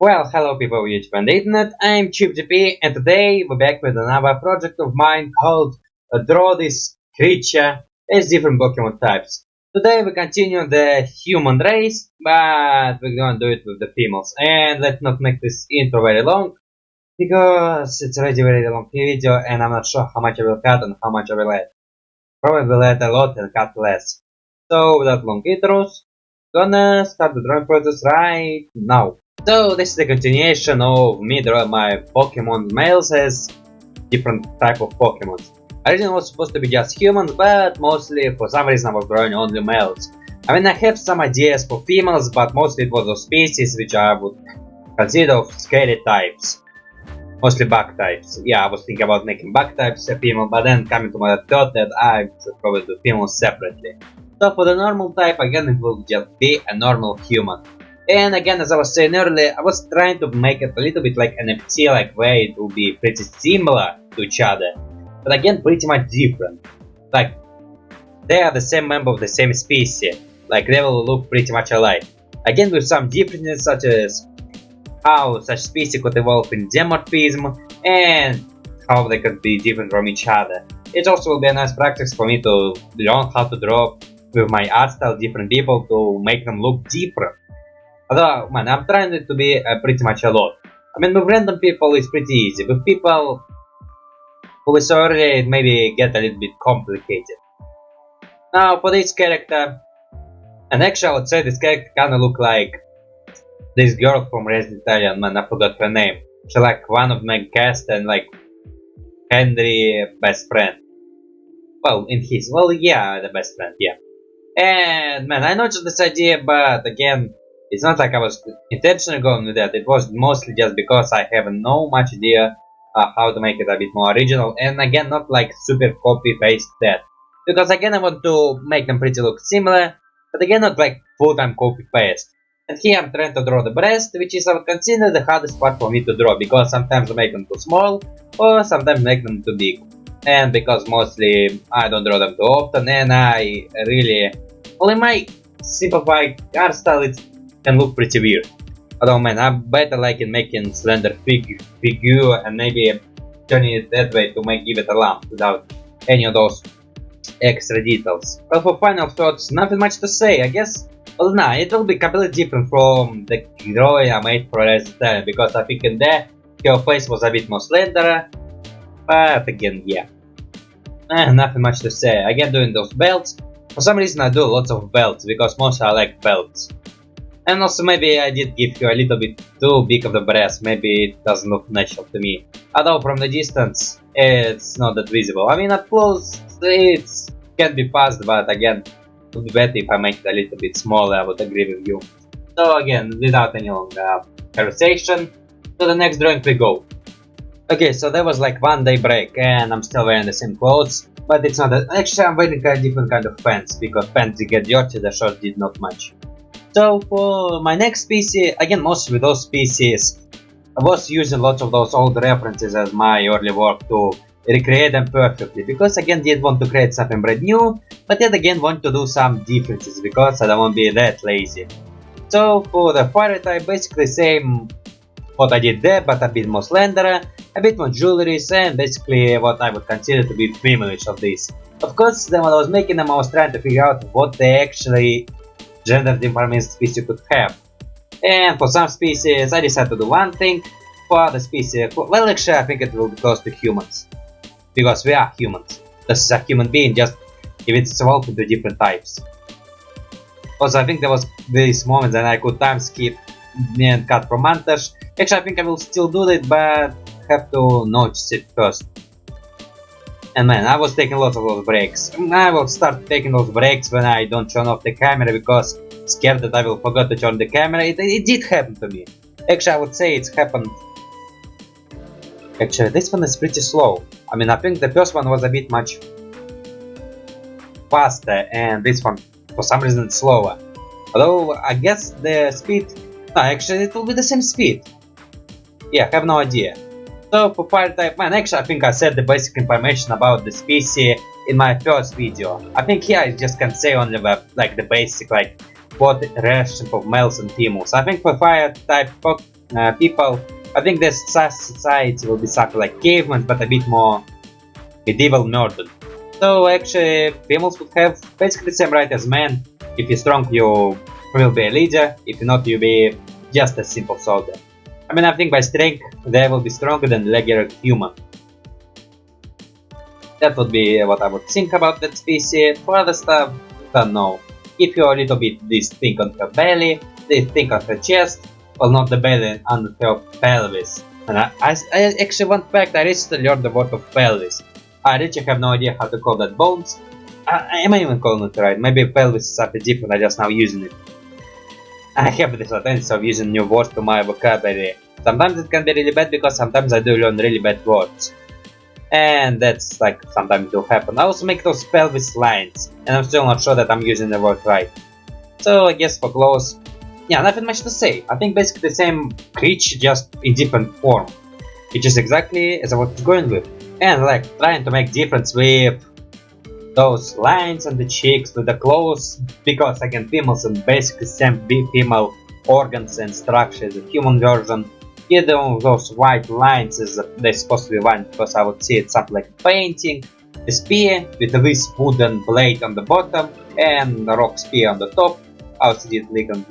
Well, hello people of YouTube and the internet, I'm ChipGP and today we're back with another project of mine called Draw This Creature as different Pokemon types. Today we continue the human race, but we're gonna do it with the females. And let's not make this intro very long, because it's already a very long video and I'm not sure how much I will cut and how much I will add. Probably will add a lot and cut less. So without long intros, gonna start the drawing process right now. So this is the continuation of me drawing my Pokemon males as different type of Pokemon. Originally was supposed to be just humans, but mostly for some reason I was drawing only males. I mean, I have some ideas for females, but mostly it was of species which I would consider of scary types. Mostly bug types. Yeah, I was thinking about making bug types a female, but then coming to my thought that I should probably do females separately. So for the normal type, again it will just be a normal human. And again, as I was saying earlier, I was trying to make it a little bit like NFT, like where it will be pretty similar to each other, but again pretty much different. Like, they are the same member of the same species, like they will look pretty much alike. Again with some differences such as how such species could evolve in dimorphism and how they could be different from each other. It also will be a nice practice for me to learn how to draw with my art style different people to make them look different. Although, man, I'm trying it to be pretty much a lot. I mean, with random people it's pretty easy. With people who we saw earlier, it maybe get a little bit complicated. Now, for this character, and actually I would say this character kinda look like this girl from Resident Alien, man, I forgot her name. She's like one of my cast and like Henry best friend. Well, yeah, the best friend, yeah. And man, I noticed this idea, but again, it's not like I was intentionally going with that. It was mostly just because I have no much idea how to make it a bit more original, and again not like super copy paste that, because again I want to make them pretty look similar, but again not like full-time copy paste. And here I'm trying to draw the breast, which is I would consider the hardest part for me to draw, because sometimes I make them too small or sometimes make them too big, and because mostly I don't draw them too often, and I really, well, in my simplified art style it can look pretty weird. Although man, I better like in making slender figure and maybe turning it that way to give it a lump without any of those extra details. Well, for final thoughts, nothing much to say, I guess. Well, nah, it will be completely different from the drawing I made for Resident Alien, because I think in there her face was a bit more slender, but again, yeah. Nothing much to say. Again, doing those belts. For some reason I do lots of belts, because mostly I like belts. And also maybe I did give you a little bit too big of the breast, maybe it doesn't look natural to me. Although from the distance it's not that visible. I mean up close it can be passed, but again it would be better if I make it a little bit smaller, I would agree with you. So again, without any long conversation, to the next drawing we go. Okay, so there was like 1 day break and I'm still wearing the same clothes, but it's not that. Actually I'm wearing a different kind of pants, because pants get dirty, the shorts did not much. So for my next species, again mostly with those species, I was using lots of those old references as my early work to recreate them perfectly, because again didn't want to create something brand new, but yet again want to do some differences, because I don't want to be that lazy. So for the fire type, basically same what I did there, but a bit more slender, a bit more jewelries, and basically what I would consider to be female-ish of this. Of course, then when I was making them I was trying to figure out what they actually gender different species could have. And for some species I decided to do one thing, for other species, well actually I think it will be close to humans, because we are humans. This is a human being, just if it's evolved into different types. Also I think there was this moment that I could time skip and cut from montage. Actually I think I will still do it, but have to notice it first. And man, I was taking lots of those breaks. I will start taking those breaks when I don't turn off the camera, because scared that I will forget to turn the camera. It did happen to me. Actually, I would say it's happened. Actually, this one is pretty slow. I mean, I think the first one was a bit much faster, and this one, for some reason, it's slower. Although, I guess the speed... No, actually, it will be the same speed. Yeah, I have no idea. So for fire type, man, actually I think I said the basic information about the species in my first video. I think here I just can say only the basic, like what relationship of males and females. I think for fire type people. I think this society will be something like cavemen, but a bit more medieval modern. So actually, females would have basically the same right as men. If you're strong, you will be a leader. If you're not, you'll be just a simple soldier. I mean, I think by strength, they will be stronger than regular human. That would be what I would think about that species. For other stuff, don't know. Give you a little bit this thing on her belly, this thing on her chest, well, not the belly, on her pelvis. And I actually one fact, I recently learned the word of pelvis. I really have no idea how to call that bones. Am I even calling it right? Maybe pelvis is something different, I just now using it. I have this tendency of using new words to my vocabulary. Sometimes it can be really bad because sometimes I do learn really bad words. And that's like sometimes do happen. I also make those pelvis lines, and I'm still not sure that I'm using the word right. So I guess for clothes, yeah, nothing much to say. I think basically the same creature, just in different form, which is exactly as I was going with. And like trying to make difference with those lines on the cheeks, with the clothes, because again females and basically same female organs and structures, the human version. Either of those white lines is they're supposed to be white because I would see it something like painting. A spear with this wooden blade on the bottom and a rock spear on the top. Also did little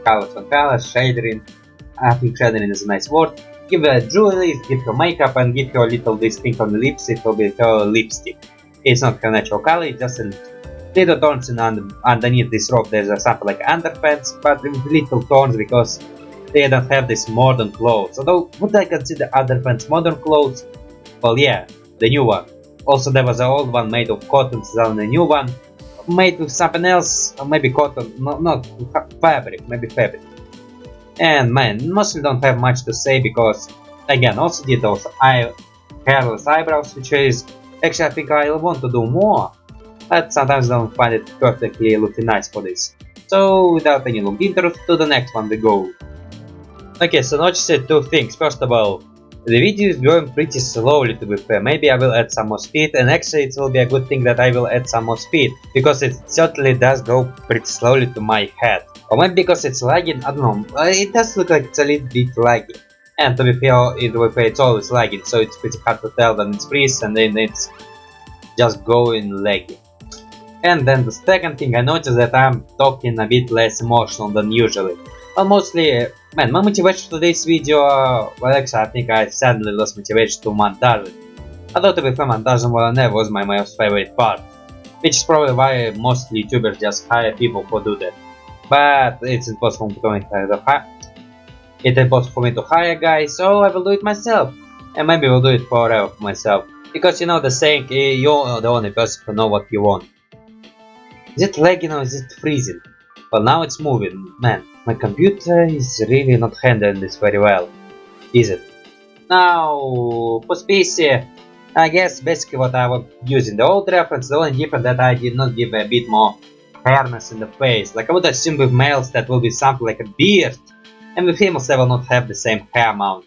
colors on colors, shading. I think shading is a nice word. Give her jewelry, give her makeup, and give her a little this thing on the lips. It will be her lipstick. It's not her natural color, it's just a little tones underneath this robe. There's something like underpants, but with little tones because they don't have this modern clothes. Although, would I consider underpants modern clothes? Well, yeah, the new one. Also, there was an old one made of cotton, so the new one made with something else, or maybe cotton, not fabric, maybe fabric. And man, mostly don't have much to say because, again, also did those hairless eyebrows, which is actually I think I want to do more, but sometimes don't find it perfectly looking nice for this. So, without any long intro, to the next one we go. Okay, so notice two things. First of all, the video is going pretty slowly to be fair. Maybe I will add some more speed, and actually it will be a good thing that I will add some more speed, because it certainly does go pretty slowly to my head. Or maybe because it's lagging, I don't know. It does look like it's a little bit laggy. And to be fair, it's always lagging, so it's pretty hard to tell when it's freeze and then it's just going laggy. And then the second thing, I noticed that I'm talking a bit less emotional than usually. Well, mostly, man, my motivation for this video, well actually I think I suddenly lost motivation to montage it. Although to be fair, montage never was my most favorite part, which is probably why most YouTubers just hire people who do that. But it's impossible for me to hire guys, so I will do it myself. And maybe we'll do it forever for myself. Because you know the saying, you're the only person who know what you want. Is it lagging or is it freezing? Well, now it's moving. Man, my computer is really not handling this very well, is it? Now, for species, I guess basically what I was using the old reference, the only difference that I did not give a bit more hairness in the face. Like I would assume with males that will be something like a beard, and with females they will not have the same hair amount.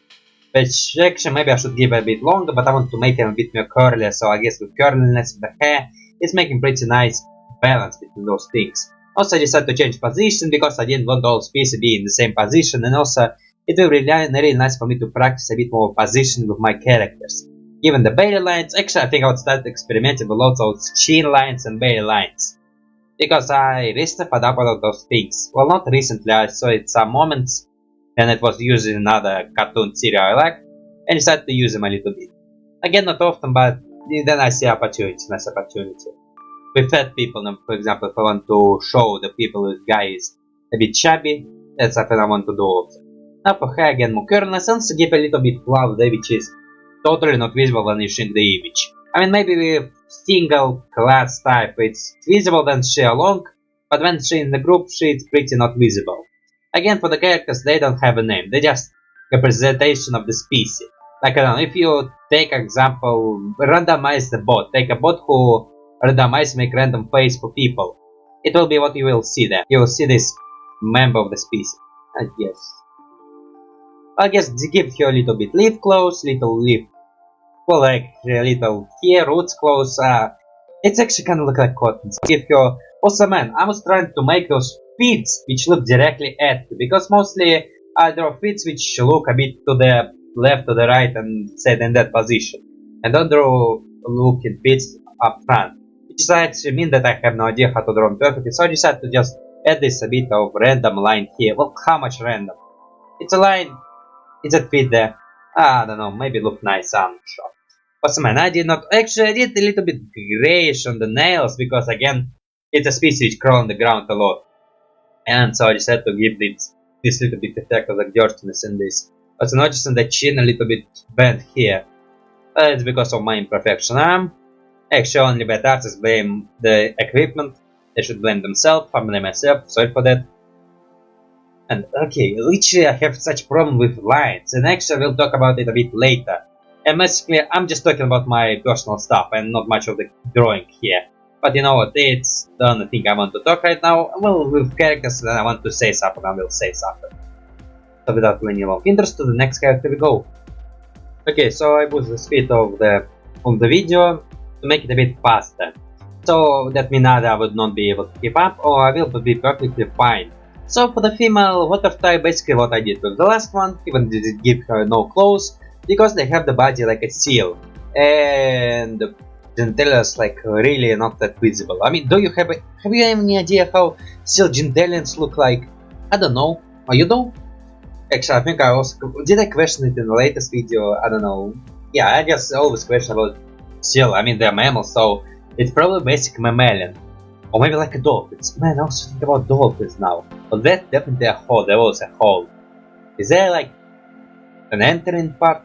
Which actually maybe I should give a bit longer, but I want to make them a bit more curly, so I guess with curliness of the hair, it's making pretty nice balance between those things. Also I decided to change position because I didn't want all species to be in the same position, and also it will be really nice for me to practice a bit more position with my characters. Given the belly lines, actually I think I would start experimenting with lots of chin lines and belly lines. Because I recently found out about those things. Well, not recently, I saw it some moments, and it was used in another cartoon series I like, and decided to use them a little bit. Again, not often, but then I see opportunity, nice opportunity. With fat people, for example, if I want to show the people with guys a bit chubby, that's something I want to do also. Now for hair again, more curliness, and give a little bit fluff there, which is totally not visible when you shrink the image. I mean, maybe with single class type it's visible when she along, but when she in the group she's pretty not visible. Again, for the characters, they don't have a name, they're just representation of the species. Like I don't know, if you take example, randomize the bot, take a bot who randomize make random face for people. It will be what you will see there. You will see this member of the species. I guess give her a little bit leaf clothes, little leaf, well, like a little hair, roots clothes. It's actually kind of look like cotton. So give her. Also, man, I was trying to make those feet which look directly at you, because mostly I draw fits which look a bit to the left, to the right, and set in that position. And don't draw looking fits up front. Which is actually mean that I have no idea how to draw them perfectly, so I decided to just add this a bit of random line here. Well, how much random? It's a line, it's a fit there. I don't know, maybe look nice, I'm not sure. What's man, I did not, actually I did a little bit grayish on the nails, because again, it's a species which crawl on the ground a lot. And so I decided to give this little bit effect of the dirtiness in this. Also noticing the chin a little bit bent here. It's because of my imperfection. Actually only bad artists blame the equipment. They should blame themselves, I blame myself, sorry for that. And okay, literally I have such problem with lines, and actually we'll talk about it a bit later. And basically I'm just talking about my personal stuff and not much of the drawing here. But you know what, it's the only thing I want to talk right now. Well, with characters that I want to say something, I will say something. So without any long interest, to the next character we go. Okay, so I put the speed of the video to make it a bit faster. So that means either I would not be able to keep up, or I will be perfectly fine. So for the female water type, basically what I did with the last one, even did give her no clothes, because they have the body like a seal. And genitalias like really not that visible. I mean, do you have you any idea how seal genitalians look like? I don't know. Oh, you do? Actually, I think I also did I question it in the latest video. I don't know. Yeah, I just always question about seal. I mean, they're mammals, so it's probably basic mammalian, or maybe like a dolphin. Man, I also think about dolphins now. But that's definitely a hole. There was a hole. Is there like an entering part?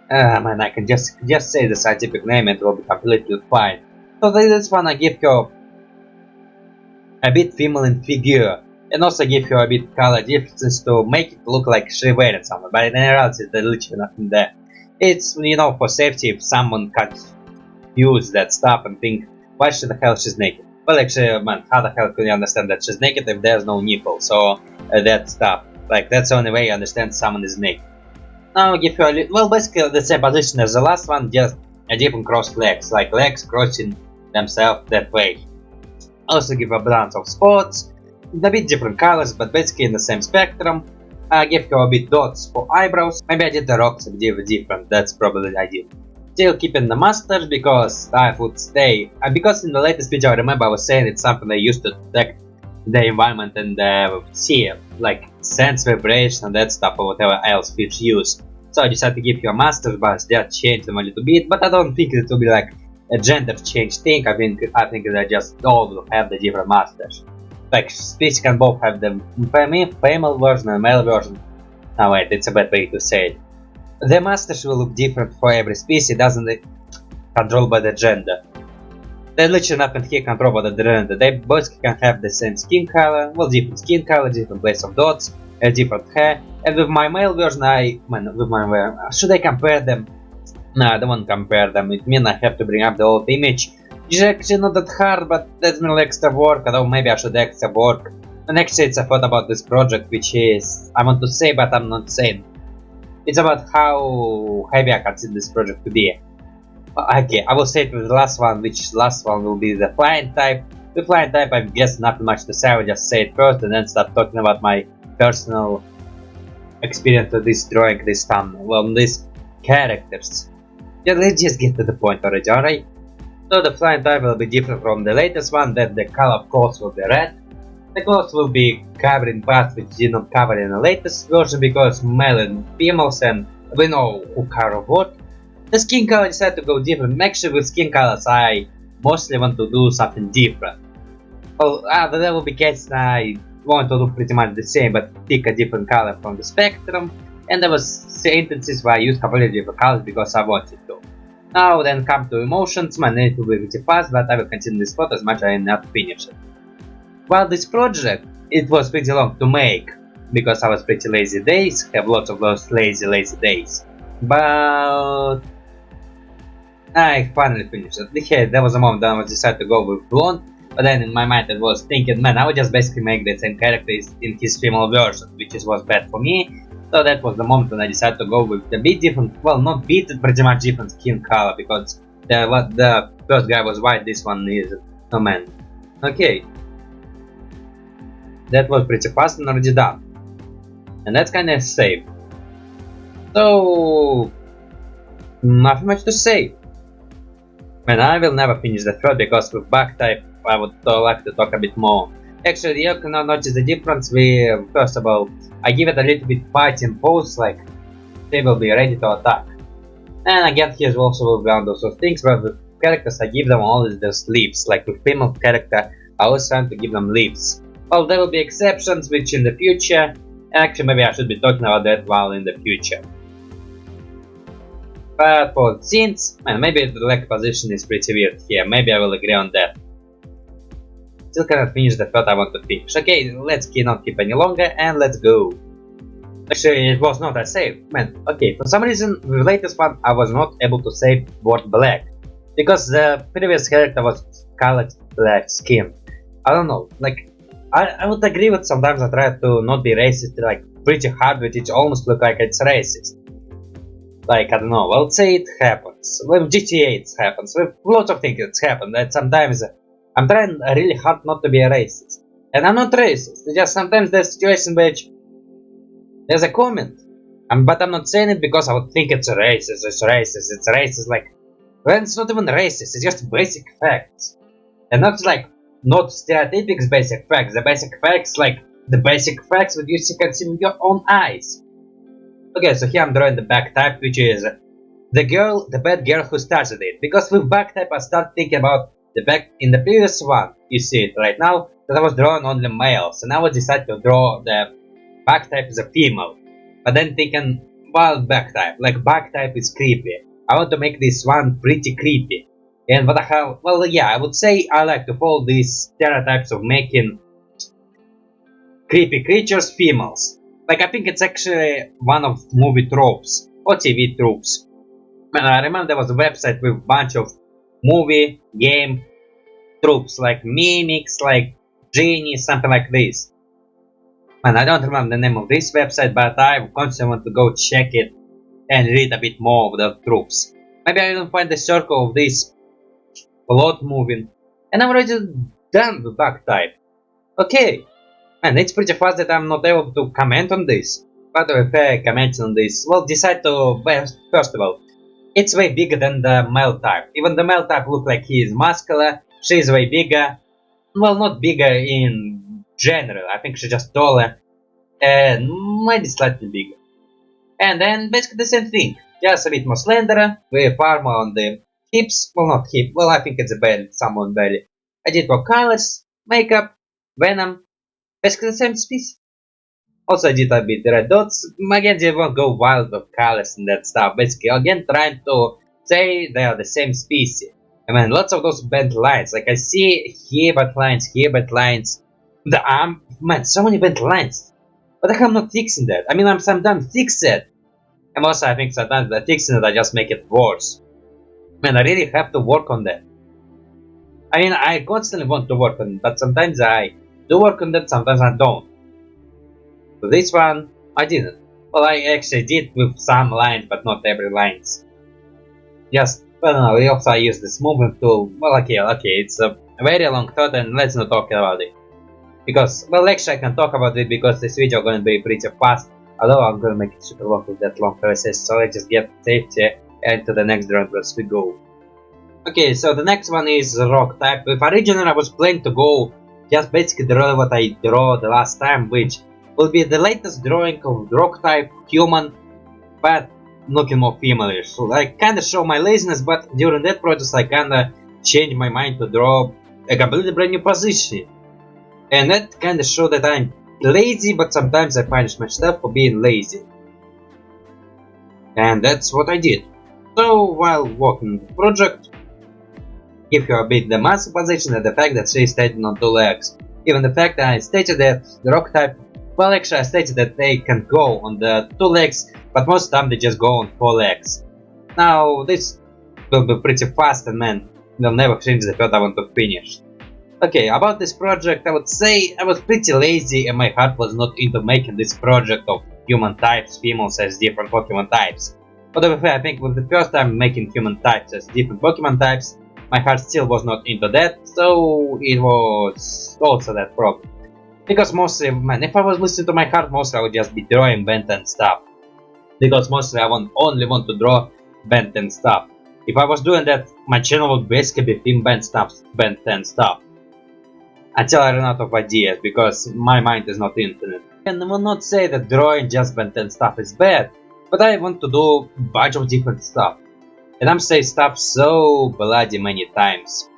Man, I can just say the scientific name and it will be completely fine. So this one I give her a bit female in figure, and also give her a bit color differences to make it look like she wearing something, but in reality there's literally nothing there. It's, you know, for safety if someone can't use that stuff and think, why should the hell she's naked? Well, actually, man, how the hell can you understand that she's naked if there's no nipple? So that stuff, like that's the only way you understand someone is naked. Now give her a well, basically the same position as the last one, just a different crossed legs, like legs crossing themselves that way. Also give her a balance of spots, a bit different colors, but basically in the same spectrum. Give her a bit dots for eyebrows. Maybe I did the rocks a bit different, that's probably the idea. Still keeping the mustache because I would stay, because in the latest video I remember I was saying it's something I used to detect the environment and see, like sense vibration and that stuff or whatever else fish use. So I decided to give you a mustache, but that changed them a little bit, but I don't think it will be like a gender change thing. I think that just all will have the different mustache. Like species can both have the female version and male version. No wait, it's a bad way to say it. The mustache will look different for every species, doesn't it? Controlled by the gender. There's literally nothing here controlled by the gender. They both can have the same skin color, well, different skin color, different place of dots, a different hair. And with my male version, should I compare them? No, I don't want to compare them. It means I have to bring up the old image. It's actually not that hard, but that's more extra work. Although maybe I should extra work. And actually, it's a thought about this project, which is I want to say, but I'm not saying. It's about how heavy I consider this project to be. Okay, I will say it with the last one, which last one will be the flying type. The flying type, I guess nothing much to say, I will just say it first and then start talking about my personal experience with this drawing, this these characters. Yeah, let's just get to the point already, alright? So the flying type will be different from the latest one, that the color of course will be red. The clothes will be covering parts which did not cover in the latest version because male and females and we know who cover what. The skin color decided to go different. Actually with skin colors I mostly want to do something different. Well, there will be cases I want to do pretty much the same but pick a different color from the spectrum. And there was instances where I used completely different colors because I wanted to. Now then come to emotions, my name will be pretty fast but I will continue this plot as much as I am not finished it. While this project, it was pretty long to make, because I was pretty lazy days, have lots of those lazy days. But I finally finished it. Yeah, there was a moment that I decided to go with blonde, but then in my mind I was thinking, man, I would just basically make the same character in his female version, which was bad for me. So that was the moment when I decided to go with the bit different, well, not bit, pretty much different skin color, because the first guy was white, this one is no man. Okay. That was pretty fast and already done. And that's kinda safe. So, nothing much to say. And I will never finish the thread because with bug type I would like to talk a bit more. Actually, you can now notice the difference. First of all, I give it a little bit fighting pose, like they will be ready to attack. And again, here also will be one of those things, but with characters I give them always those leaves, like with female character I always try to give them leaves. Well, there will be exceptions which in the future, actually maybe I should be talking about that while in the future. But for scenes, man, maybe the leg position is pretty weird here, maybe I will agree on that. Still cannot finish the thought I want to finish. Okay, let's not keep any longer and let's go. Actually, it was not a save, man. Okay, for some reason, with the latest one, I was not able to save word black. Because the previous character was colored black skin. I don't know, like, I would agree with sometimes I try to not be racist, like, pretty hard with it, almost look like it's racist. Like, I don't know, well, say it happens. With GTA it happens, with lots of things it's happened, that sometimes I'm trying really hard not to be a racist. And I'm not racist, it's just sometimes there's a situation which there's a comment, but I'm not saying it because I would think it's racist, it's racist, like, well, it's not even racist, it's just basic facts. And not like, not stereotypics basic facts, the basic facts, like, the basic facts that you can see with your own eyes. Okay, so here I'm drawing the back type, which is the bad girl who started it. Because with back type I start thinking about the back in the previous one, you see it right now, that I was drawing only males, and I decided to draw the back type as a female. But then thinking, well, back type is creepy. I want to make this one pretty creepy. And what the hell, well yeah, I would say I like to follow these stereotypes of making creepy creatures females. Like, I think it's actually one of movie tropes, or TV tropes. Man, I remember there was a website with a bunch of movie, game tropes, like mimics, like genies, something like this. Man, I don't remember the name of this website, but I constantly want to go check it and read a bit more of the tropes. Maybe I will find the circle of this plot moving, and I'm already done with back type. Okay. And it's pretty fast that I'm not able to comment on this. But if I comment on this, well, decide to, first of all, it's way bigger than the male type. Even the male type looks like he is muscular, she is way bigger. Well, not bigger in general, I think she's just taller, and maybe slightly bigger. And then basically the same thing, just a bit more slender, with armor on the hips, well not hip, well I think it's a belly, somewhat belly. I did for colors, makeup, venom, basically the same species. Also I did a bit red dots, again they won't go wild with colors and that stuff, basically again trying to say they are the same species. I mean lots of those bent lines, like I see here bent lines, the arm, man so many bent lines. But the hell I'm not fixing that, I mean I'm sometimes fix it. And also I think sometimes by fixing it I just make it worse. Man I really have to work on that. I mean I constantly want to work on it, but sometimes I do work on that, sometimes I don't. So this one, I didn't. Well, I actually did with some lines, but not every lines. Just, I don't know, also I use this movement tool. Well, okay, it's a very long thought and let's not talk about it. Because, well, actually I can talk about it because this video is going to be pretty fast. Although I'm going to make it super long with that long process, so let's just get safety and to the next drawing as we go. Okay, so the next one is rock type. With originally I was planning to go just basically draw what I draw the last time, which will be the latest drawing of rock type human, but looking more female-ish. So I kinda show my laziness, but during that process I kinda changed my mind to draw a completely brand new position. And that kinda show that I'm lazy, but sometimes I punish myself for being lazy. And that's what I did. So while working on the project, give her a bit the muscle position and the fact that she is standing on two legs. Even the fact that I stated that the rock type, well actually I stated that they can go on the two legs, but most of the time they just go on four legs. Now this will be pretty fast and man, they'll never finish the thought I want to finish. Okay, about this project I would say I was pretty lazy and my heart was not into making this project of human types, females as different Pokemon types. But I think with the first time making human types as different Pokemon types, my heart still was not into that, so it was also that problem. Because mostly, man, if I was listening to my heart, mostly I would just be drawing Ben 10 stuff. Because mostly I only want to draw Ben 10 stuff. If I was doing that, my channel would basically be film Ben 10 stuff. Until I run out of ideas, because my mind is not infinite. And I will not say that drawing just Ben 10 stuff is bad, but I want to do a bunch of different stuff. And I'm saying stuff so bloody many times.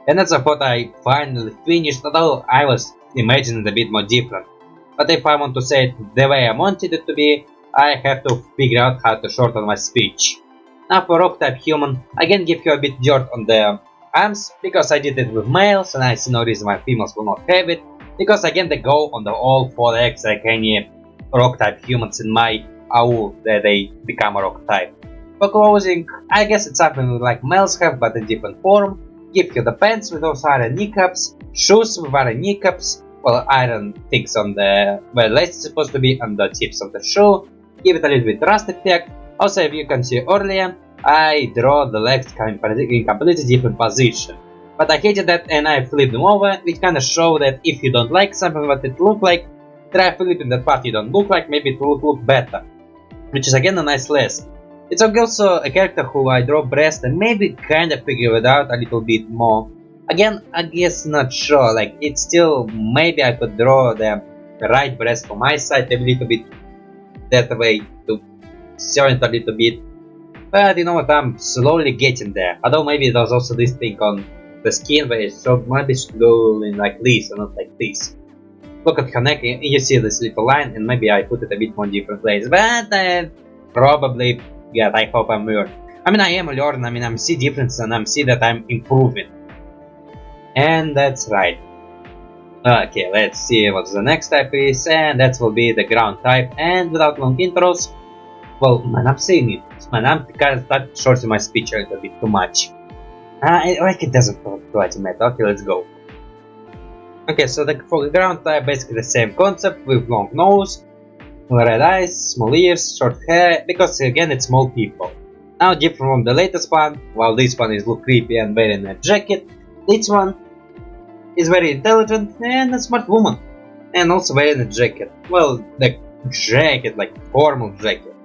And that's what I finally finished, although I was imagining a bit more different. But if I want to say it the way I wanted it to be, I have to figure out how to shorten my speech. Now for rock type human, I can give you a bit dirt on the arms, because I did it with males and I see no reason why females will not have it, because again they go on the all 4 legs like any rock type humans in my AU that they become a rock type. For clothing, I guess it's something like males have but in different form. Give you the pants with those iron kneecaps, shoes with iron kneecaps, well, iron things on the where the lace is supposed to be on the tips of the shoe. Give it a little bit rust effect. Also, if you can see earlier, I draw the legs in completely different position. But I hated that and I flipped them over, which kinda show that if you don't like something what it look like, try flipping that part you don't look like, maybe it will look better. Which is again a nice lesson. It's also a character who I draw breast and maybe kinda figure it out a little bit more. Again, I guess not sure, like it's still, maybe I could draw the right breast from my side a little bit that way to show it a little bit. But you know what, I'm slowly getting there. Although maybe there's also this thing on the skin where it's so maybe slowly like this and not like this. Look at her neck and you see this little line and maybe I put it a bit more different place. But probably, yeah, I hope I'm learning. I mean I am learning, I mean I'm see difference and I'm see that I'm improving. And that's right. Okay, let's see what the next type is, and that will be the ground type. And without long intros, well, man, I'm saying it. Man, I'm kind of start shorting my speech a little bit too much. Like it doesn't quite matter. Okay, let's go. Okay, so for the ground type, basically the same concept with long nose, red eyes, small ears, short hair, because again it's small people. Now different from the latest one, while this one is look creepy and wearing a jacket, this one is very intelligent and a smart woman, and also wearing a jacket. Well, the jacket, like formal jacket.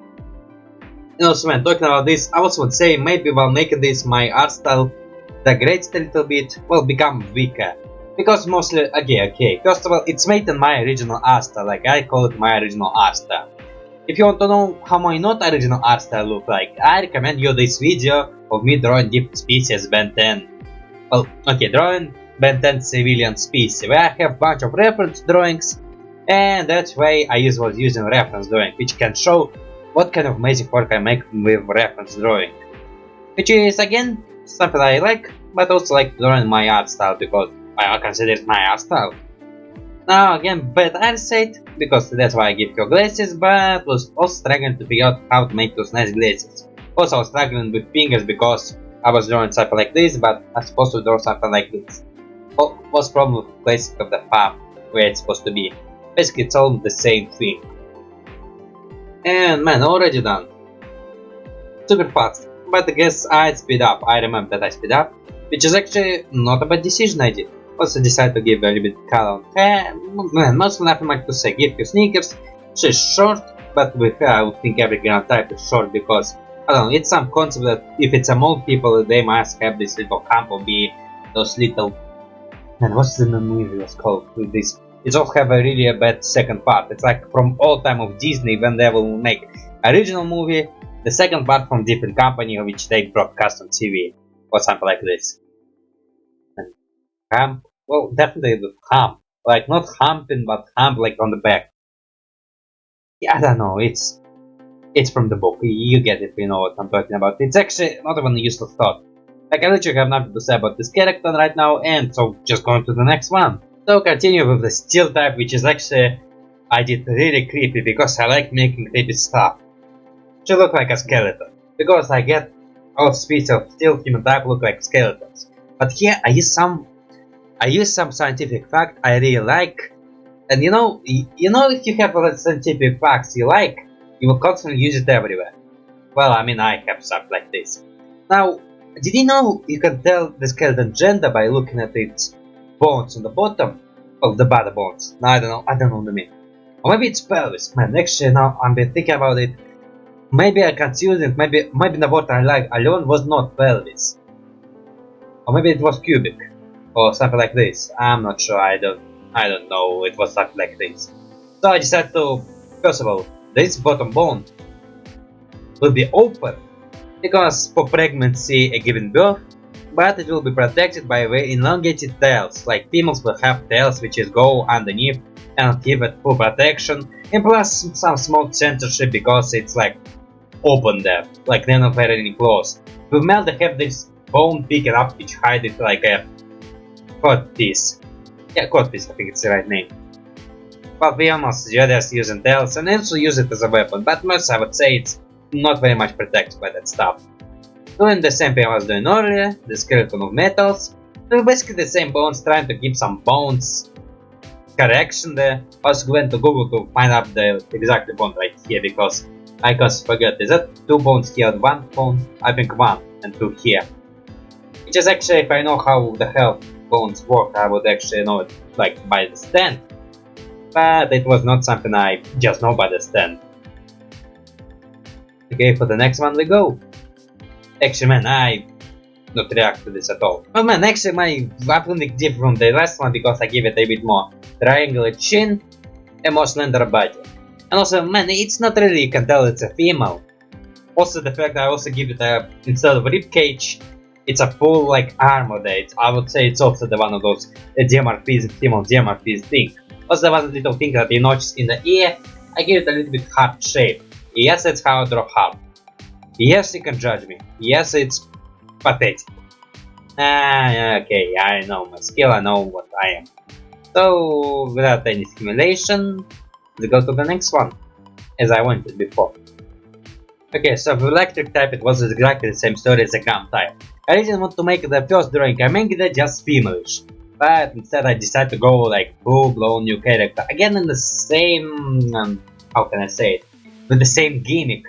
And also when talking about this, I also would say maybe while making this my art style degrades a little bit, well, become weaker. Because mostly, okay, first of all, it's made in my original art style, like I call it my original art style. If you want to know how my not original art style look like, I recommend you this video of me drawing different species Ben 10. Well, okay, drawing Ben 10 civilian species, where I have bunch of reference drawings, and that way I was using reference drawing, which can show what kind of amazing work I make with reference drawing. Which is again something I like, but also like drawing my art style because I consider it my art style. Now again, bad eyesight, because that's why I give you glasses, but was also struggling to figure out how to make those nice glasses. Also I was struggling with fingers because I was drawing something like this, but I'm supposed to draw something like this. What's the problem with placing of the palm where it's supposed to be? Basically it's all the same thing. And man, already done. Super fast, but I guess I speed up. I remember that I speed up, which is actually not a bad decision I did. Also decided to give a little bit color on hair. Man, mostly nothing much to say. Give you sneakers. She's short, but with her I would think every ground type is short because I don't know, it's some concept that if it's a old people they must have this little hump or be those little, man, what's the movie was called with this? It all have a really bad second part. It's like from all time of Disney when they will make original movie, the second part from different company which they broadcast on TV or something like this. And hump, well, definitely the hump, like not humping but hump like on the back. Yeah, I don't know. It's from the book. You get it. You know what I'm talking about. It's actually not even a useless thought. Like I literally have nothing to say about this character right now, and so just going to the next one. So continue with the steel type, which is actually I did really creepy because I like making creepy stuff. She look like a skeleton because I get all species of steel human type look like skeletons. But here I use some scientific fact I really like, and you know if you have a scientific facts you like, you will constantly use it everywhere. Well, I mean I have stuff like this. Now, did you know you can tell the skeleton gender by looking at its bones on the bottom? Well, the bad bones. No, I don't know the meaning. Or maybe it's pelvis. Man, actually now I'm been thinking about it. Maybe I confused it, maybe the word I learned was not pelvis. Or maybe it was cubic. Or something like this. I'm not sure, I don't know, it was something like this. So I decided to, first of all, this bottom bone will be open, because for pregnancy and giving birth, but it will be protected by very elongated tails, like females will have tails which is go underneath and give it full protection, and plus some small censorship because it's like open there, like they're not very close. With male they have this bone picking up which hide it like a codpiece. Yeah, codpiece, I think it's the right name. But we almost just using tails and also use it as a weapon, but most I would say it's not very much protected by that stuff. Doing the same thing I was doing earlier, the skeleton of metals, so basically the same bones, trying to keep some bones correction there. I was going to Google to find out the exact bone right here, because I can't forget, is that 2 bones here, 1 bone, I think 1 and 2 here. Which is actually, if I know how the hell bones work, I would actually know it like by the stand. But it was not something I just know by the stand. Okay, for the next one we go. Actually, man, I not react to this at all. Well, man, actually, my weapon is different from the last one because I give it a bit more triangular chin and more slender body. And also, man, it's not really, you can tell it's a female. Also, the fact I also give it a, instead of rib cage, it's a full like armor there. I would say it's also the one of those DMRPs, female DMRPs thing. Also, the one little thing that you notice in the ear, I give it a little bit hard shape. Yes, that's how I draw hard. Yes, you can judge me. Yes, it's pathetic. Okay, I know my skill, I know what I am. So, without any stimulation, let's go to the next one, as I wanted before. Okay, so for electric type, it was exactly the same story as the ground type. I didn't want to make the first drawing I made it just femalish, but instead I decided to go like full-blown new character, again in the same, how can I say it, with the same gimmick.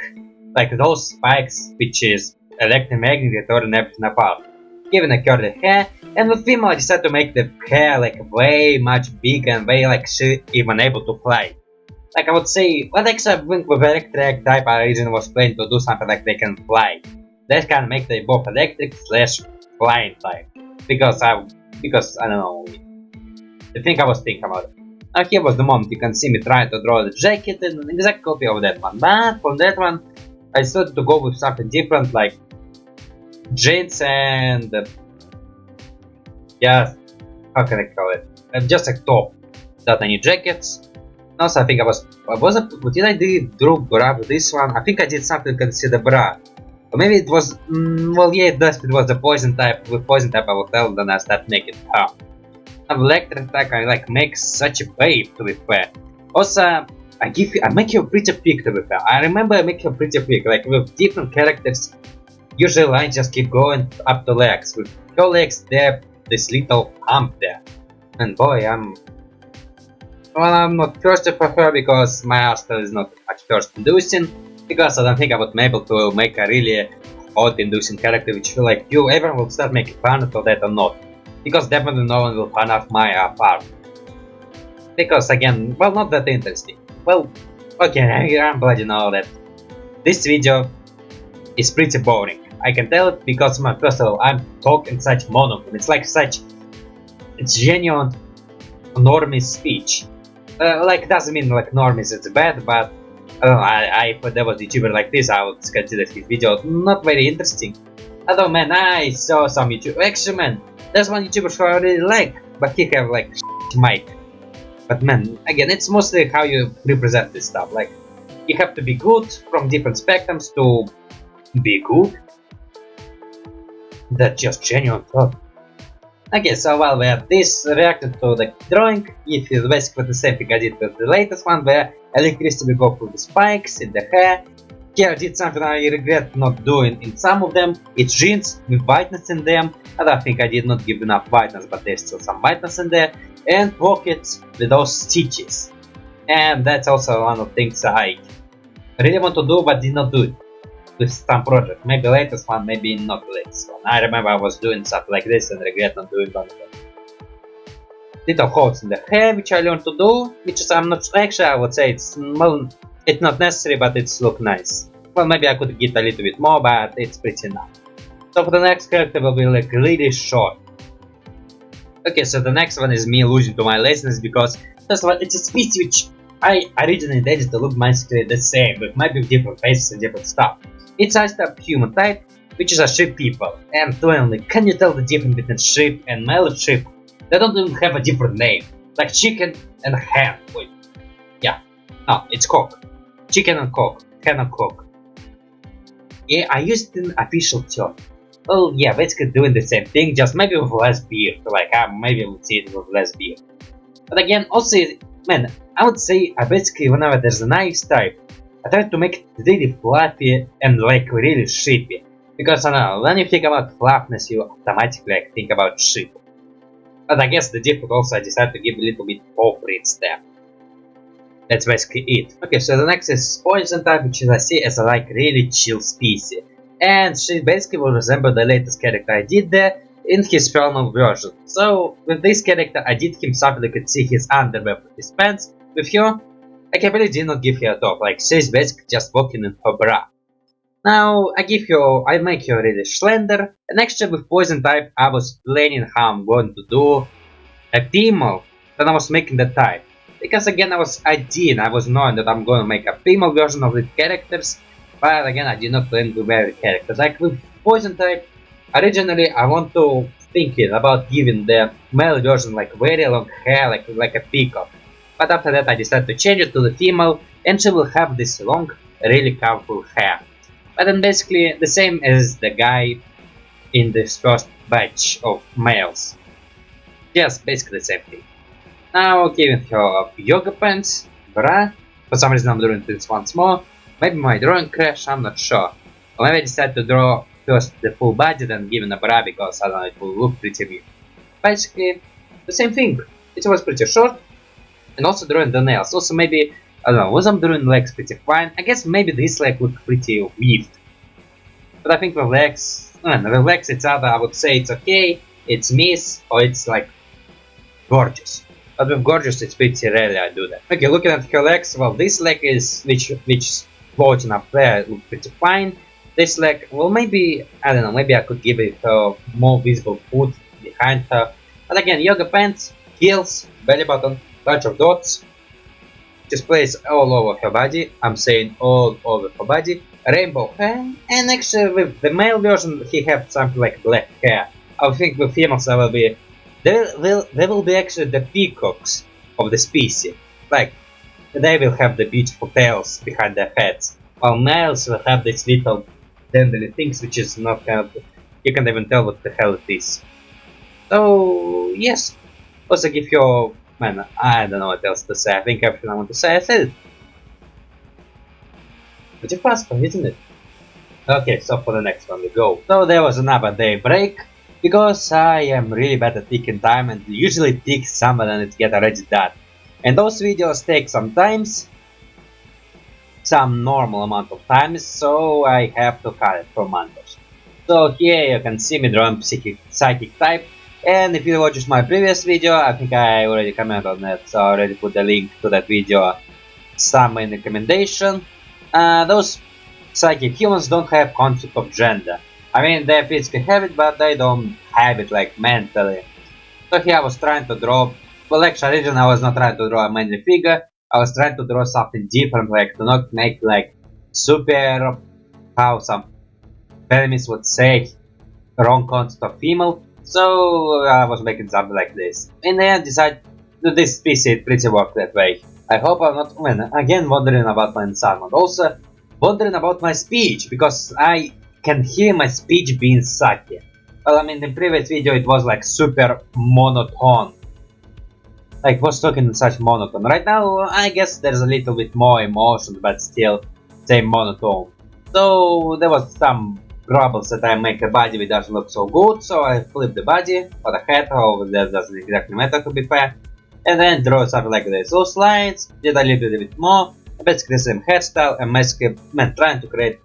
Like those spikes, which is electromagnetic or and everything apart. Given a curly hair, and with female I decided to make the hair like way much bigger and way like she even able to fly. Like I would say, well actually I think with electric type I originally was planning to do something like they can fly. That can make them both electric slash flying type. Because I don't know, I think I was thinking about it. Now here was the moment you can see me trying to draw the jacket and an exact copy of that one, but from that one I started to go with something different, like jeans and just, how can I call it? Just a top without any jackets. Also, I think did I draw bra with this one? I think I did something to see the bra. Or maybe it was, well yeah, it was the poison type. With poison type I will tell, then I start making her. Now electric type I like make such a babe, to be fair. Also, I make you a pretty pic, to be fair. I remember I make you a pretty pic, like with different characters. Usually I just keep going up the legs. With her legs there, this little hump there. And boy, I'm not thirsty for her because my art style is not much thirst inducing. Because I don't think I would be able to make a really hot inducing character which feel like everyone will start making fun of that or not. Because definitely no one will fun of my art. Because again, well, not that interesting. Well, okay, I'm glad you know that this video is pretty boring. I can tell it because first of all, I'm talking such monotone. It's like such genuine normie speech. Like doesn't mean like normies it's bad, but I don't know, if there was a YouTuber like this, I would consider his video not very interesting. I don't know, man, I saw some YouTube. Actually, man, there's one YouTuber who I really like, but he have like mic. But man, again, it's mostly how you represent this stuff. Like, you have to be good from different spectrums to be good. That's just genuine thought. Okay, so while we have this reacted to the drawing, it is basically the same thing I did with the latest one, where electricity will go through the spikes in the hair. Here I did something I regret not doing in some of them. It's jeans with whiteness in them. I don't think I did not give enough whiteness, but there's still some whiteness in there. And pockets with those stitches. And that's also one of the things I really want to do, but did not do it with some project. Maybe latest one, maybe not the latest one. I remember I was doing stuff like this and regret not doing one of them. little holes in the hair, which I learned to do, which is I'm not actually I would say it's well, it's not necessary, but it's look nice. Well, maybe I could get a little bit more, but it's pretty enough. So for the next character will be like really short. Okay, so the next one is me losing to my laziness because first of all, it's a species which I originally intended to look basically the same, but maybe with different faces and different stuff. It's ice type human type, which is a sheep people. And finally, can you tell the difference between sheep and male sheep? They don't even have a different name, like chicken and hen. Wait, yeah, no, it's cock. Chicken and cock, hen and cock. Yeah, I used an official term. Well, yeah, basically doing the same thing, just maybe with less beard. Like, maybe we'll see it with less beard. But again, also, man, I would say I basically, whenever there's a nice type, I try to make it really fluffy and like really sheepy. Because I don't know, when you think about fluffness, you automatically like, think about sheep. But I guess the default also I decided to give a little bit of prints there. That's basically it. Okay, so the next is poison type, which is I see as a like really chill species. And she basically will resemble the latest character I did there in his final version. So with this character I did him something you could see his underwear with his pants. With her, I completely did not give her a top, like she's basically just walking in her bra. Now I make her really slender, and actually with poison type I was planning how I'm going to do a female, then I was making the type. Because again I was knowing that I'm going to make a female version of the characters, but again I did not plan to vary characters. Like with poison type, originally I want to thinking about giving the male version like very long hair, like a peacock. But after that I decided to change it to the female, and she will have this long, really colorful hair. But then basically the same as the guy in this first batch of males. Just basically the same thing. Now giving her yoga pants, bra. For some reason I'm doing this once more. Maybe my drawing crashed, I'm not sure. Or maybe I decided to draw first the full body then giving a bra because I don't know, it will look pretty weird. Basically the same thing. It was pretty short. And also drawing the nails. Also maybe, I don't know, was I'm drawing legs pretty fine. I guess maybe this leg looked pretty weird. But I think with legs it's either I would say it's okay, it's miss, or it's like gorgeous. But with gorgeous it's pretty rarely I do that. Okay, looking at her legs, well this leg is which is floating up there look pretty fine. This leg, well maybe, I don't know, maybe I could give it a more visible foot behind her. But again, yoga pants, heels, belly button, bunch of dots. Just place all over her body, I'm saying all over her body. Rainbow hair, and actually with the male version he have something like black hair. I think with females there will be actually the peacocks of the species. Like, they will have the beautiful tails behind their heads. While males will have these little dangly things which is not kind of, you can't even tell what the hell it is. So yes. Also give your, man, I don't know what else to say. I think everything I want to say I said it. Pretty fast, isn't it? Okay, so for the next one we go. So there was another day break. Because I am really bad at taking time and usually take someone and it get already done. And those videos take sometimes some normal amount of time, so I have to cut it for months. So here you can see me drawing psychic type, and if you watched my previous video, I think I already commented on that, so I already put the link to that video somewhere in the recommendation. Those psychic humans don't have concept of gender. I mean, they physically have it, but they don't have it like mentally. So here I was trying to draw, well actually originally I was not trying to draw a manly figure, I was trying to draw something different, like to not make like super, how some feminists would say, wrong concept of female. So I was making something like this. In the end I decided to this species pretty work that way. I hope I'm not, again wondering about my environment, also wondering about my speech, because I can hear my speech being sucky. Well, I mean, in the previous video it was like super monotone. Like, was talking in such monotone. Right now, I guess there's a little bit more emotion, but still same monotone. So there was some troubles that I make a body which doesn't look so good, so I flip the body, or the head, or that doesn't exactly matter to be fair. And then draw something like this. Those lines, did a little bit more, basically the same hairstyle, and basically, trying to create.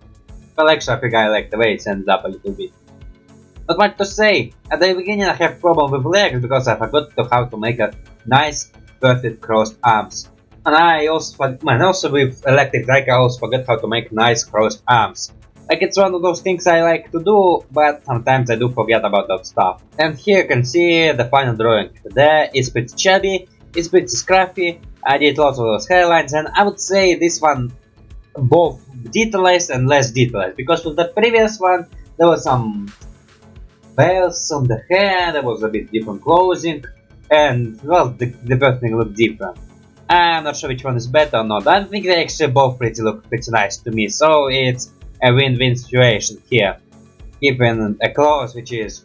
Well, actually, I think I like the way it ended up a little bit. Not much to say. At the beginning I have problem with legs because I forgot how to make a nice, perfect crossed arms. And I also, man, also with electric drag I also forgot how to make nice crossed arms. Like it's one of those things I like to do, but sometimes I do forget about that stuff. And here you can see the final drawing. There is pretty chubby, it's pretty scruffy, I did lots of those hairlines, and I would say this one both detailized and less detailized, because with the previous one there was some bells on the hair, there was a bit different clothing, and well, the birthing looked different. I'm not sure which one is better or not. I think they actually both look pretty nice to me, so it's a win-win situation here. Even a clothes which is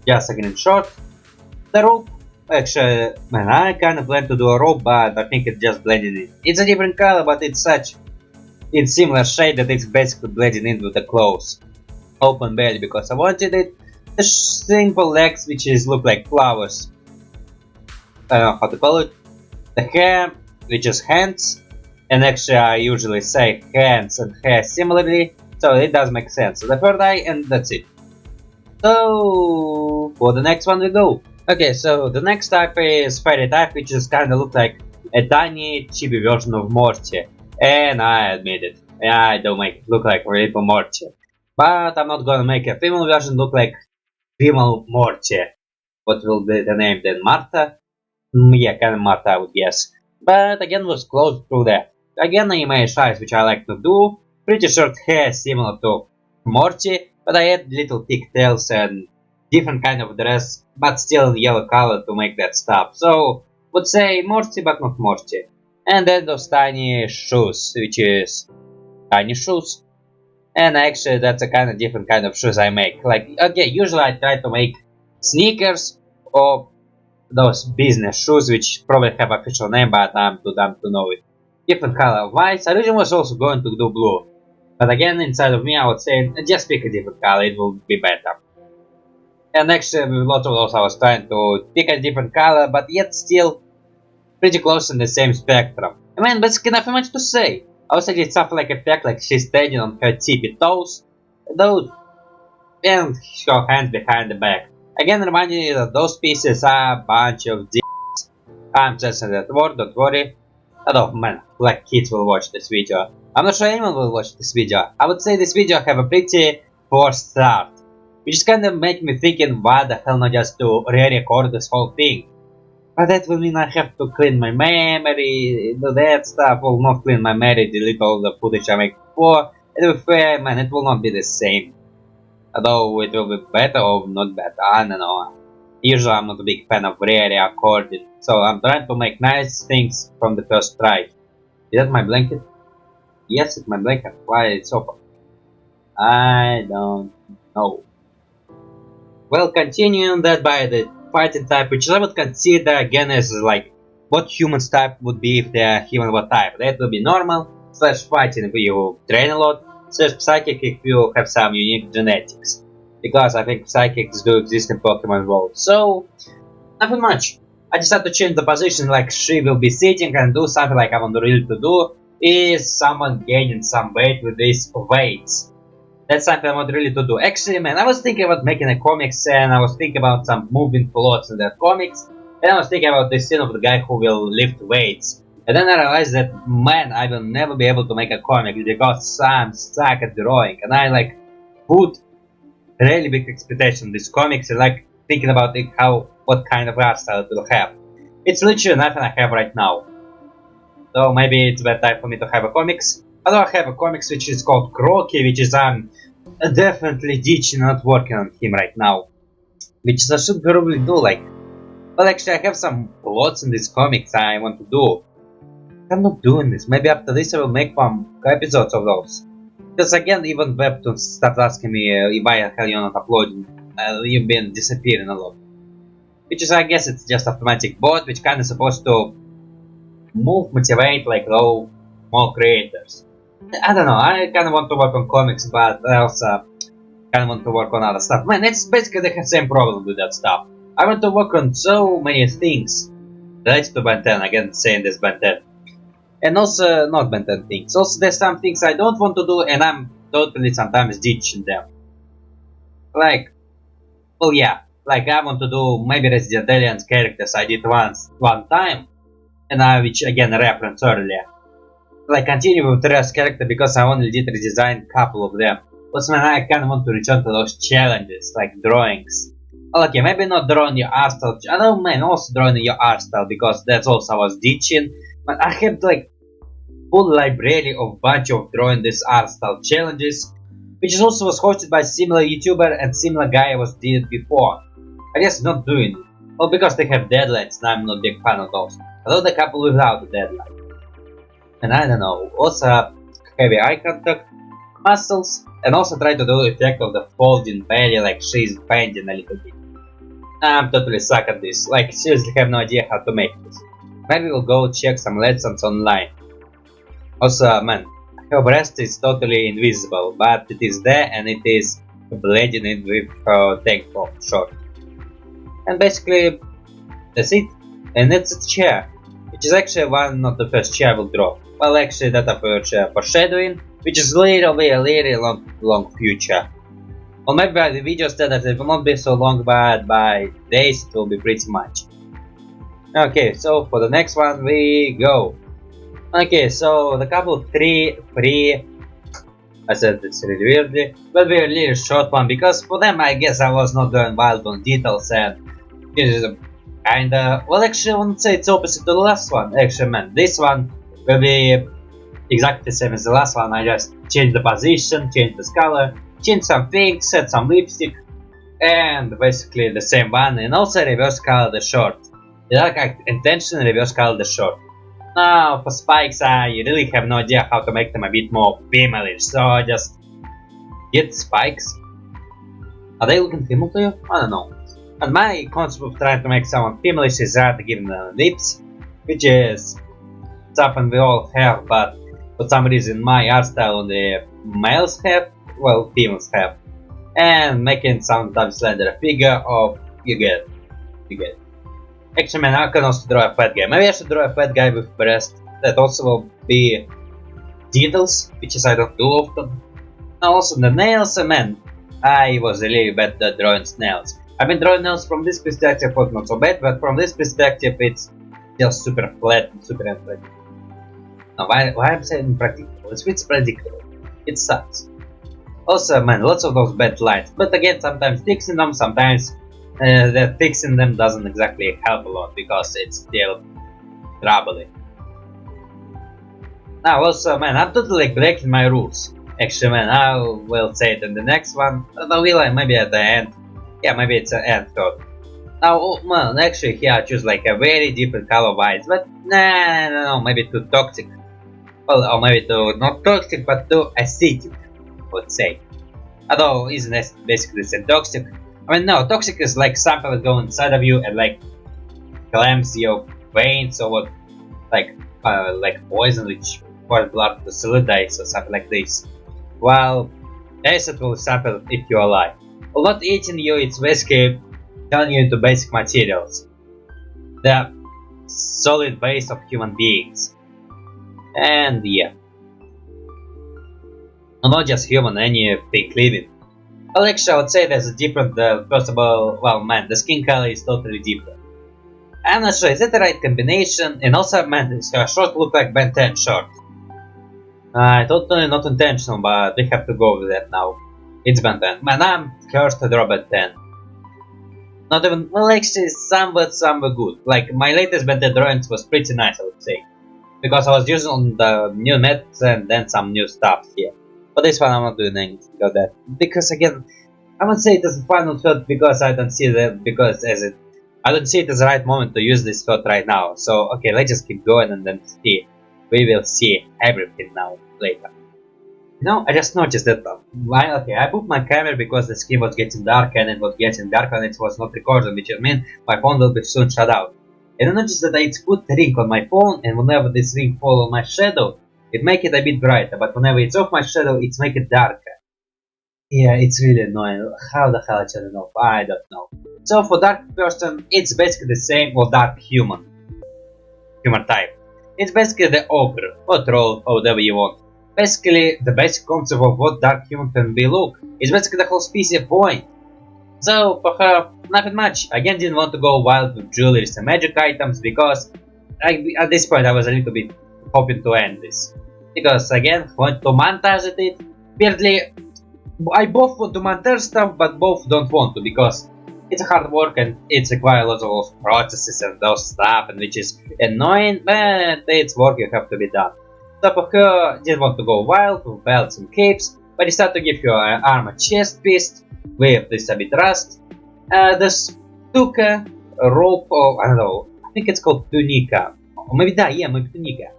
just again in short. The rope, actually, man, I kind of plan to do a rope, but I think it just blended in. It's a different color, but it's similar shade that it's basically blending in with the clothes. Open belly because I wanted it. The simple legs which look like flowers. I don't know how to call it. The hair, which is hands, and actually I usually say hands and hair similarly, so it does make sense. So the third eye, and that's it. So for the next one we go. Okay, so the next type is fairy type, which is kinda look like a tiny chibi version of Morty. And I admit it, I don't make it look like a little Morty. But I'm not gonna make a female version look like female Morty. What will be the name then? Martha? Yeah, kinda Martha I would guess. But again was close to that. Again animation eyes which I like to do. Pretty short hair similar to Morty, but I add little pigtails and different kind of dress, but still yellow color to make that stuff. So would say Morty but not Morty. And then those tiny shoes, which is tiny shoes. And actually that's a kind of different kind of shoes I make. Like okay, usually I try to make sneakers or those business shoes which probably have official name, but I'm too dumb to know it. Different color of white. I originally was also going to do blue, but again inside of me I would say just pick a different color, it will be better. And actually with lots of those I was trying to pick a different color, but yet still pretty close in the same spectrum. I mean, basically nothing much to say. Also did something like effect like she's standing on her tippy toes, those, and her hands behind the back. Again reminding you that those pieces are a bunch of d***s. I'm just saying that word, don't worry. Oh man, like kids will watch this video. I'm not sure anyone will watch this video. I would say this video have a pretty poor start. Which is kinda make me thinking why the hell not just to re-record this whole thing. But that will mean I have to clean my memory, do that stuff, will not clean my memory, delete all the footage I made before. It will be fair, man, it will not be the same. Although it will be better or not better, I don't know. Usually I'm not a big fan of re-recording, so I'm trying to make nice things from the first try. Is that my blanket? Yes, it's my blanket. Why it's open? I don't know. Well, continuing that by the fighting type, which I would consider again as like what humans type would be if they are human what type. That would be normal, slash fighting if you train a lot, slash psychic if you have some unique genetics. Because I think psychics do exist in Pokemon world. So, nothing much. I just have to change the position like she will be sitting and do something like I want really to do. Is someone gaining some weight with these weights? That's something I want really to do. Actually, man, I was thinking about making a comics and I was thinking about some moving plots in that comics. And I was thinking about this scene of the guy who will lift weights. And then I realized that, man, I will never be able to make a comic because I'm stuck at drawing. And I like put really big expectations on this comics and like thinking about it, what kind of art style it will have. It's literally nothing I have right now. So maybe it's bad time for me to have a comics. Although I have a comics which is called Croaky, which is definitely ditching, not working on him right now. Which I should probably do like. Well actually I have some plots in these comics I want to do. I'm not doing this. Maybe after this I will make some episodes of those. Because again even Webtoons start asking me why the hell you're not uploading. You've been disappearing a lot. Which is I guess it's just automatic bot which kinda supposed to motivate like more creators. I don't know, I kinda want to work on comics, but I also kinda want to work on other stuff. Man, it's basically the same problem with that stuff. I want to work on so many things related to Ben 10, again saying this Ben 10. And also, not Ben 10 things. Also, there's some things I don't want to do and I'm totally sometimes ditching them. Like, well yeah, like I want to do maybe Resident Alien's characters I did one time, and I which again referenced earlier. Like continue with Rest character because I only did redesign couple of them. Plus man, I kinda want to return to those challenges, like drawings. Okay, maybe not drawing your art style. I don't mind also drawing your art style because that's also I was ditching. But I have like full library of bunch of drawing this art style challenges, which is also was hosted by similar YouTuber and similar guy I was did before. I guess not doing it. Well, because they have deadlines and I'm not big fan of those. Although the couple without a deadline. And I don't know, also heavy eye contact, muscles, and also try to do the effect of the folding belly like she's bending a little bit. I'm totally suck at this, like seriously have no idea how to make this. Maybe we'll go check some lessons online. Also, man, her breast is totally invisible, but it is there and it is blending it with her tank top short. And basically, that's it. And it's a chair, which is actually one of the first chair I will draw. Well, actually, that of a chair for shadowing, which is literally a long future. Or maybe by the video said that it will not be so long, but by days it will be pretty much. Okay, so for the next one we go. Okay, so the couple three, I said it's really weirdly, but be a little short one because for them I guess I was not going wild on details and this is kinda, well actually I wouldn't say it's opposite to the last one, actually man, this one will be exactly the same as the last one. I just changed the position, changed the color, changed some things, set some lipstick, and basically the same one, and also reverse color the short. Like I intentionally reverse color the short. Now for spikes I really have no idea how to make them a bit more female-ish, so I just get spikes. Are they looking female to you? I don't know. And my concept of trying to make someone female-ish is rather giving them lips, which is something we all have, but for some reason my art style on the males have, well females have, and making sometimes slender figure of you get. Actually man, I can also draw a fat guy. Maybe I should draw a fat guy with breast. That also will be details, which is I don't do often. Now also the nails, man, I was really bad at drawing nails. I've been drawing nails from this perspective, was not so bad, but from this perspective it's just super flat and super unpredictable. Now why I'm saying practical? It's predictable. It sucks. Also man, lots of those bad lines, but again sometimes fixing them, sometimes that fixing them doesn't exactly help a lot because it's still troubling. Now also man, I'm totally breaking my rules. Actually man, I will say it in the next one, but will I maybe at the end? Yeah, maybe it's an end thought. Now oh, man, actually here I choose like a very different color white, but no, maybe too toxic. Well, or maybe too not toxic but too acidic, let's say. Although isn't it basically the same toxic? I mean no, toxic is like something that goes inside of you and like clamps your veins or what, like poison which causes blood to solidize or something like this. While acid will suffer if you're alive. Well, not eating you, it's basically turning you into basic materials. The solid base of human beings. And yeah. Not just human, anything living. Well, actually, I would say there's a different, first of all, well, man, the skin color is totally different. I'm not sure, is that the right combination? And also, man, this short look like Ben 10 short. Totally not intentional, but we have to go with that now. It's Ben 10. Man, I'm cursed to draw Ben 10. Not even, well, actually, somewhat good. Like, my latest Ben 10 drawings was pretty nice, I would say. Because I was using the new nets and then some new stuff here. But this one I'm not doing anything about that. Because again, I won't say it as a final thought because I don't see that, because I don't see it as the right moment to use this thought right now. So, okay, let's just keep going and then see. We will see everything now, later. You know, I just noticed that, okay, I put my camera because the screen was getting dark and it was getting dark and it was not recording, which means my phone will be soon shut out. And I noticed that I put a ring on my phone, and whenever this ring falls on my shadow, it make it a bit brighter, but whenever it's off my shadow, it's make it darker. Yeah, it's really annoying. How the hell I should know? I don't know. So for dark person, it's basically the same, or dark human type. It's basically the ogre, or troll, or whatever you want. Basically, the basic concept of what dark human can be look is basically the whole species point. So for her, nothing much. Again, didn't want to go wild with jewelry and magic items because at this point I was a little bit hoping to end this. Because again, want to montage it. Weirdly, I both want to montage stuff, but both don't want to because it's hard work and it requires lots of those processes and those stuff, and which is annoying, but it's work you have to be done. So for her, didn't want to go wild with belts and capes, but decided to give her an armor chest piece with this a bit rust. This tuka, a rope, or I don't know, I think it's called tunica, or maybe that, yeah, maybe tunica.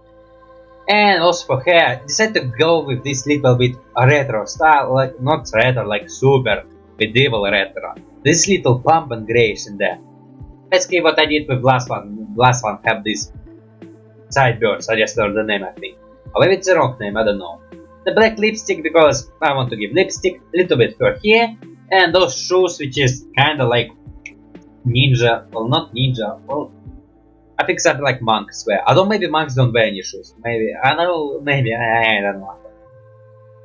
And also for her, decided to go with this little bit retro style, like not retro, like super medieval retro. This little pump and grayish in there. Basically what I did with last one. Last one have this sideburns, I just learned the name I think. Or maybe it's the wrong name, I don't know. The black lipstick because I want to give lipstick, a little bit for here. And those shoes which is kinda like ninja, well not ninja, well I think something like monks wear. Although maybe monks don't wear any shoes. Maybe, I don't know, maybe, I don't know.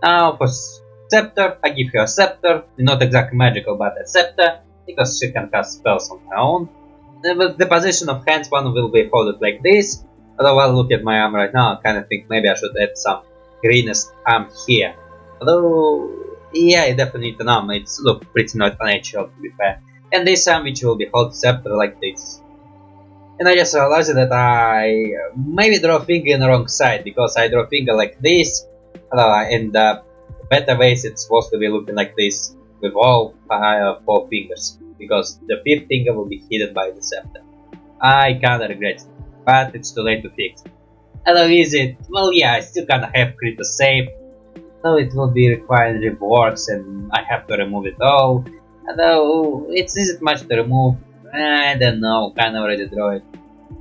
Now for scepter, I give her a scepter. Not exactly magical, but a scepter. Because she can cast spells on her own. And with the position of hands, one will be folded like this. Although I'll look at my arm right now, I kinda think maybe I should add some greenest arm here. Although, yeah, I definitely need an arm. It's look pretty not natural to be fair. And this arm which will be hold scepter like this. And I just realized that I maybe draw finger in the wrong side because I draw finger like this, and the better ways it's supposed to be looking like this with all 4 fingers because the 5th finger will be hidden by the scepter. I kinda regret it, but it's too late to fix. Although is it? Well, yeah, I still kinda have crit to save, so it will be requiring reworks and I have to remove it all. Although isn't much to remove. I don't know, kinda already draw it.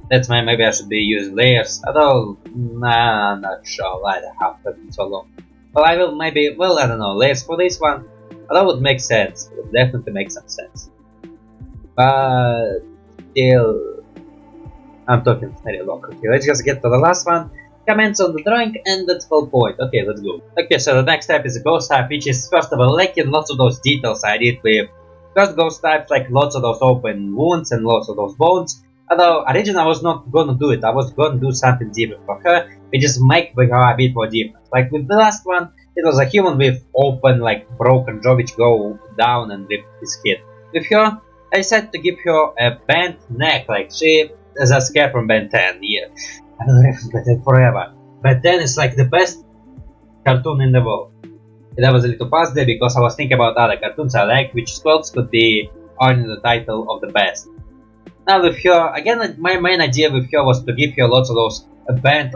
That's why maybe I should be using layers, although, nah, I'm not sure why the have taken so long. Well, I will maybe, well, I don't know, layers for this one, that would make sense, it would definitely make some sense. But, still, I'm talking very long. Okay, let's just get to the last one. Comments on the drawing, and that's the whole point. Okay, let's go. Okay, so the next type is a ghost type, which is first of all lacking lots of those details I did with first ghost types, like lots of those open wounds and lots of those bones. Although originally I was not gonna do it, I was gonna do something different for her, which just make her a bit more different. Like with the last one, it was a human with open, like broken jaw which go down and rip his head. With her, I decided to give her a bent neck, like she is a scare from Ben 10. Yeah, I don't remember Ben 10 forever. Ben 10 is like the best cartoon in the world. And that was a little past there because I was thinking about other cartoons I like, which quotes could be earning the title of the best. Now with her, again, my main idea with her was to give her lots of those bent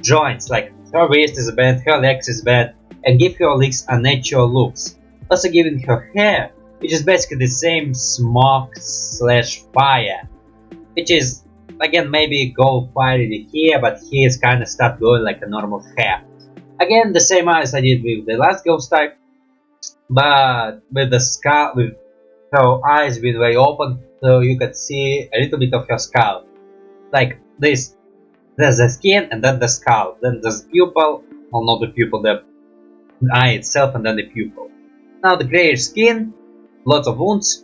joints, like her waist is bent, her legs is bent, and give her legs unnatural looks. Also giving her hair, which is basically the same smoke slash fire, which is, again, maybe go fiery here, but here is kinda start going like a normal hair. Again, the same as I did with the last ghost type, but with the skull, with her eyes being very open, so you could see a little bit of her skull. Like this, there's the skin and then the skull, then there's the pupil, well not the pupil, the eye itself and then the pupil. Now the grayish skin, lots of wounds,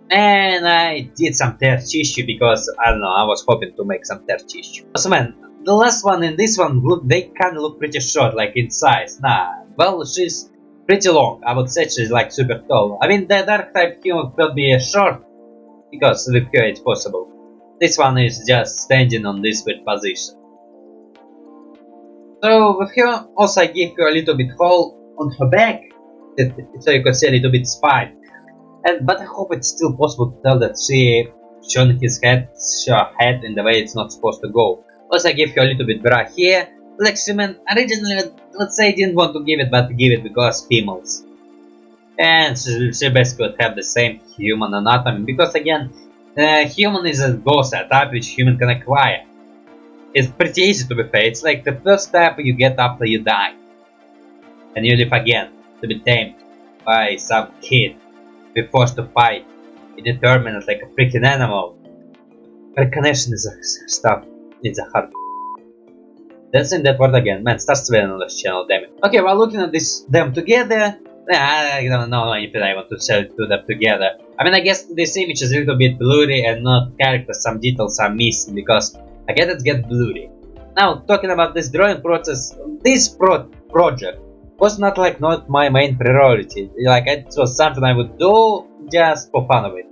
and I did some tear tissue because, I don't know, I was hoping to make some tear tissue. So man, the last one and this one, they kinda look pretty short, like in size. Nah, well, she's pretty long. I would say she's like super tall. I mean, the dark type human could be short, because with her it's possible. This one is just standing on this weird position. So with her, also I give her a little bit hole on her back, so you could see a little bit spine. But I hope it's still possible to tell that she shone his head, her head in the way it's not supposed to go. Also, I give her a little bit bra here. Like Simon originally, let's say, didn't want to give it, but give it because females. And she basically would have the same human anatomy, because again, human is a ghost type which human can acquire. It's pretty easy to be fair, it's like the first type you get after you die. And you live again, to be tamed by some kid. Be forced to fight, be determined like a freaking animal. Recognition is a stuff, it's a hard. That's in that word again, man, start swearing on this channel, damn it. Okay, while looking at them together, I don't know if I want to do them together. I mean, I guess this image is a little bit blurry and not character. Some details are missing because I get it get blurry. Now, talking about this drawing process, this project was not not my main priority. Like it was something I would do just for fun of it,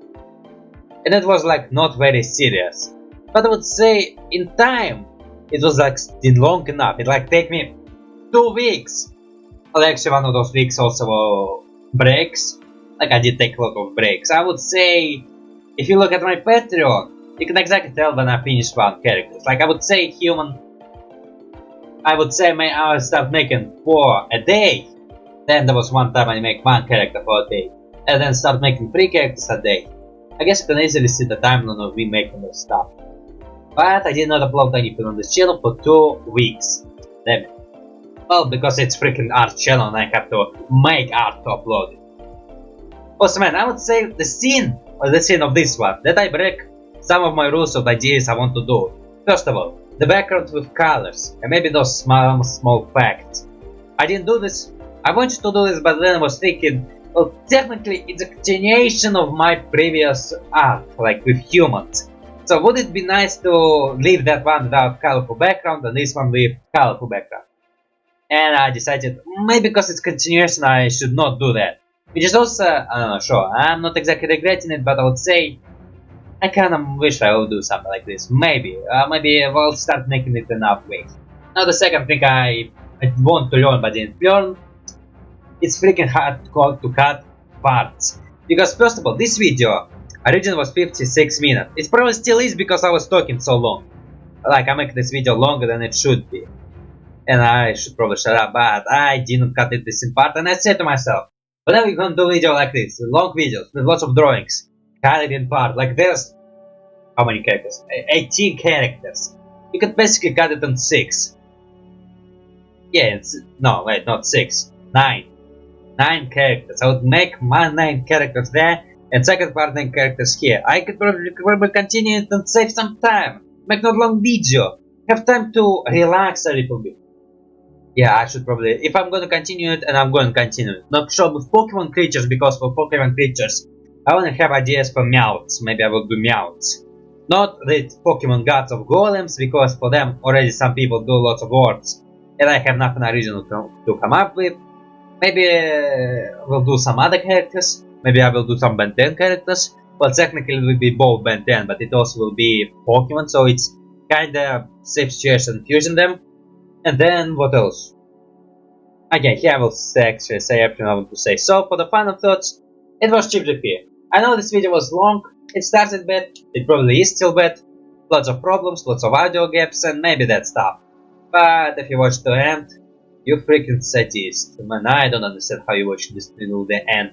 and it was like not very serious. But I would say in time, it was like still long enough. It like take me 2 weeks. Well, actually, one of those weeks also breaks. Like I did take a lot of breaks. I would say, if you look at my Patreon, you can exactly tell when I finish one character. Like I would say, I would say I would start making 4 a day. Then there was one time I make 1 character for a day, and then start making 3 characters a day. I guess you can easily see the timeline of me making this stuff. But I did not upload anything on this channel for 2 weeks. Damn it. Well, because it's freaking art channel and I have to make art to upload it. Also, man, I would say the scene of this one, that I break some of my rules of ideas I want to do. First of all, the background with colors, and maybe those small facts. I didn't do this, I wanted to do this, but then I was thinking, well, technically it's a continuation of my previous art, like with humans. So would it be nice to leave that one without colorful background and this one with colorful background? And I decided, maybe because it's continuation I should not do that. Which is also, I don't know, sure, I'm not exactly regretting it, but I would say, I kinda wish I would do something like this. Maybe I'll start making it enough ways. Now the second thing I want to learn but didn't learn, it's freaking hard to cut parts. Because first of all, this video originally was 56 minutes. It probably still is because I was talking so long. Like I make this video longer than it should be. And I should probably shut up, but I didn't cut it this in part, and I said to myself, whenever you're gonna do a video like this, long videos with lots of drawings, cut it in part, like there's, how many characters? 18 characters. You could basically cut it in 6. Yeah, no, wait, not 6, 9. 9 characters. I would make my 9 characters there, and second part 9 characters here. I could probably continue it and save some time, make not long video, have time to relax a little bit. Yeah, I should probably, if I'm gonna continue it, and I'm gonna continue it. Not sure with Pokemon creatures, because for Pokemon creatures, I wanna have ideas for Meowths. Maybe I will do Meowths. Not the Pokemon gods of golems, because for them already some people do lots of words, and I have nothing original to come up with. Maybe we'll do some other characters. Maybe I will do some Ben 10 characters. Well, technically it will be both Ben 10, but it also will be Pokemon, so it's kinda safe situation fusing them. And then, what else? Okay, here I will actually say everything I want to say. So, for the final thoughts, it was ChipGP. I know this video was long, it started bad, it probably is still bad, lots of problems, lots of audio gaps, and maybe that stuff. But if you watch the end, you freaking sadist. Man, I don't understand how you watch this till the end.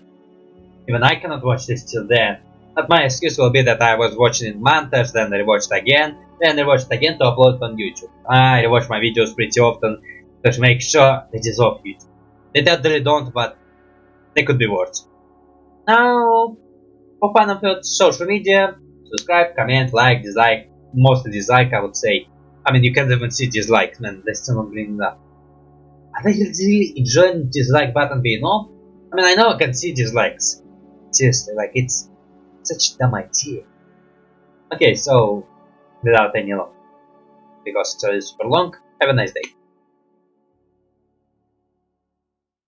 Even I cannot watch this till the end. But my excuse will be that I was watching in montage, then I rewatched again, then I rewatched again to upload on YouTube. I rewatch my videos pretty often to make sure it is off YouTube. They totally don't, but they could be worse. Now, for fun of your social media, subscribe, comment, like, dislike, mostly dislike I would say. I mean, you can't even see dislikes, man, they're still not bringing up. Are they really enjoying dislike button being off? I mean, I know I can see dislikes. Seriously, like it's such a dumb idea. Okay, so without any long, because it's already super long, have a nice day.